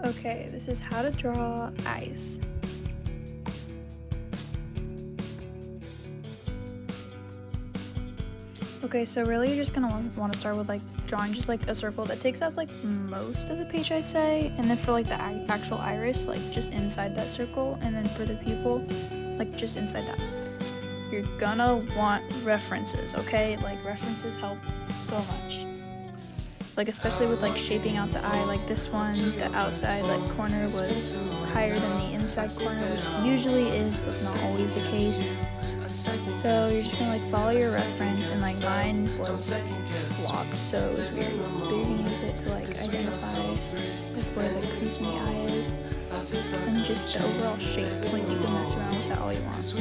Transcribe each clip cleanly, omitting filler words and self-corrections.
Okay, this is how to draw eyes. Okay, so really you're just gonna want to start with like drawing just like a circle that takes up like most of the page, I'd say, and then for like the actual iris, like just inside that circle, and then for the pupil, like just inside that. You're gonna want references, okay? Like references help so much. Like especially with like shaping out the eye, like this one, the outside like corner was higher than the inside corner, which usually is, but not always the case. So you're just gonna like follow your reference, and like mine was flopped, so it was weird. But you're gonna use it to like identify like where the crease in the eye is, and just the overall shape. Like you can mess around with that all you want.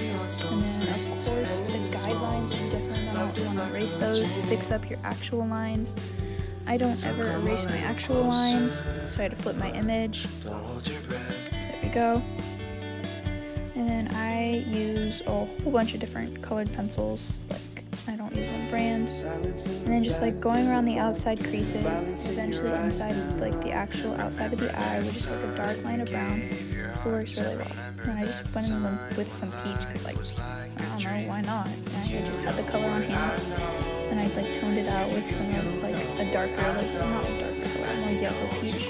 And then of course the guidelines, you definitely want to erase those. Fix up your actual lines. I don't ever erase my actual lines, so I had to flip my image. There we go. And then I use a whole bunch of different colored pencils, like I don't use one brand. And then just like going around the outside creases, eventually inside like the actual outside of the eye with just like a dark line of brown. It works really well. And I just went in with some peach because like, I don't know, why not? And I just had the color on hand. And I like toned it out with some of like a darker, like not a darker color, more yellow peach,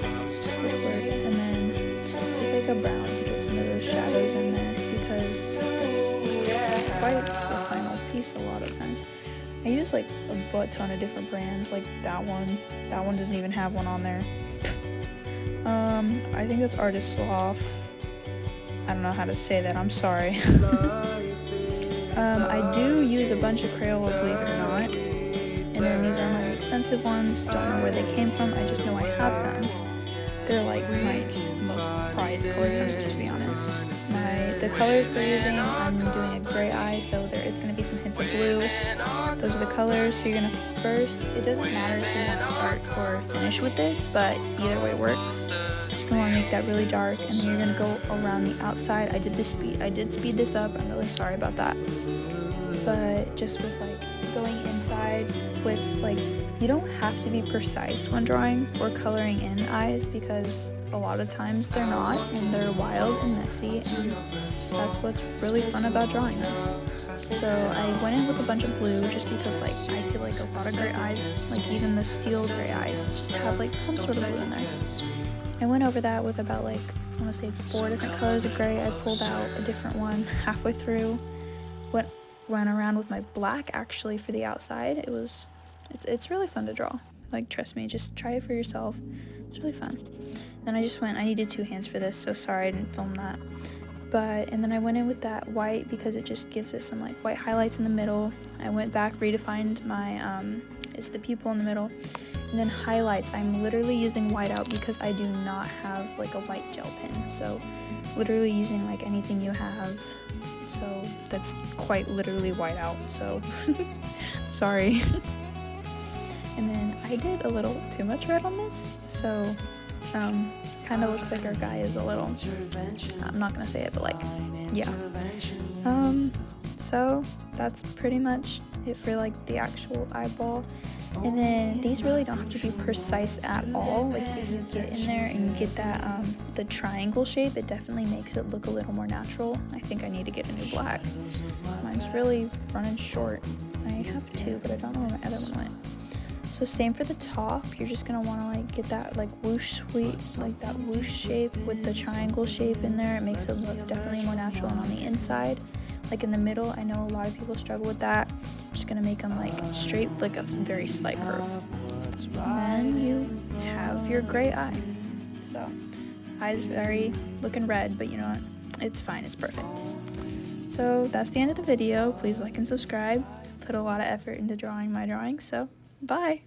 which works. And then just like a brown to get some of those shadows in there, because it's quite the final piece a lot of times. I use like a butt ton of different brands, like that one doesn't even have one on there. I think that's Artist Sloth. I don't know how to say that, I'm sorry. I do use a bunch of Crayola, believe it or not. And then these are my expensive ones. Don't know where they came from, I just know I have them. They're like my most prized colored pencils, to be honest. The colors we're using, I'm doing a gray eye, so there is going to be some hints of blue. Those are the colors. So you're going to first, it doesn't matter if you want to start or finish with this, but either way works. Just going to want to make that really dark, and then you're going to go around the outside. I did speed this up, I'm really sorry about that. But just with like going inside with like, you don't have to be precise when drawing or coloring in eyes, because a lot of times they're not, and they're wild and messy, and that's what's really fun about drawing them. So I went in with a bunch of blue just because like I feel like a lot of gray eyes, like even the steel gray eyes, just have like some sort of blue in there. I went over that with about like, I want to say 4 different colors of gray. I pulled out a different one halfway through. Went around with my black actually for the outside. It's really fun to draw. Like, trust me, just try it for yourself. It's really fun. Then I needed 2 hands for this, so sorry I didn't film that. And then I went in with that white because it just gives it some like white highlights in the middle. I went back, redefined my, it's the pupil in the middle. And then highlights, I'm literally using white out because I do not have like a white gel pen. So literally using like anything you have. So that's quite literally white out, so sorry. And then I did a little too much red on this, so kind of looks like our guy is a little, I'm not gonna say it, but like, yeah. So that's pretty much it for like the actual eyeball. And then these really don't have to be precise at all. Like if you get in there and you get that the triangle shape, it definitely makes it look a little more natural. I think I need to get a new black. Mine's really running short. I have 2, but I don't know where my other one went. So same for the top. You're just gonna want to like get that like whoosh like that whoosh shape with the triangle shape in there. It makes it look definitely more natural. And on the inside, like in the middle, I know a lot of people struggle with that. I'm just gonna make them like straight, like a very slight curve. And then you have your gray eye. So eyes very looking red, but you know what? It's fine, it's perfect. So that's the end of the video. Please like and subscribe. Put a lot of effort into drawing my drawings, so bye.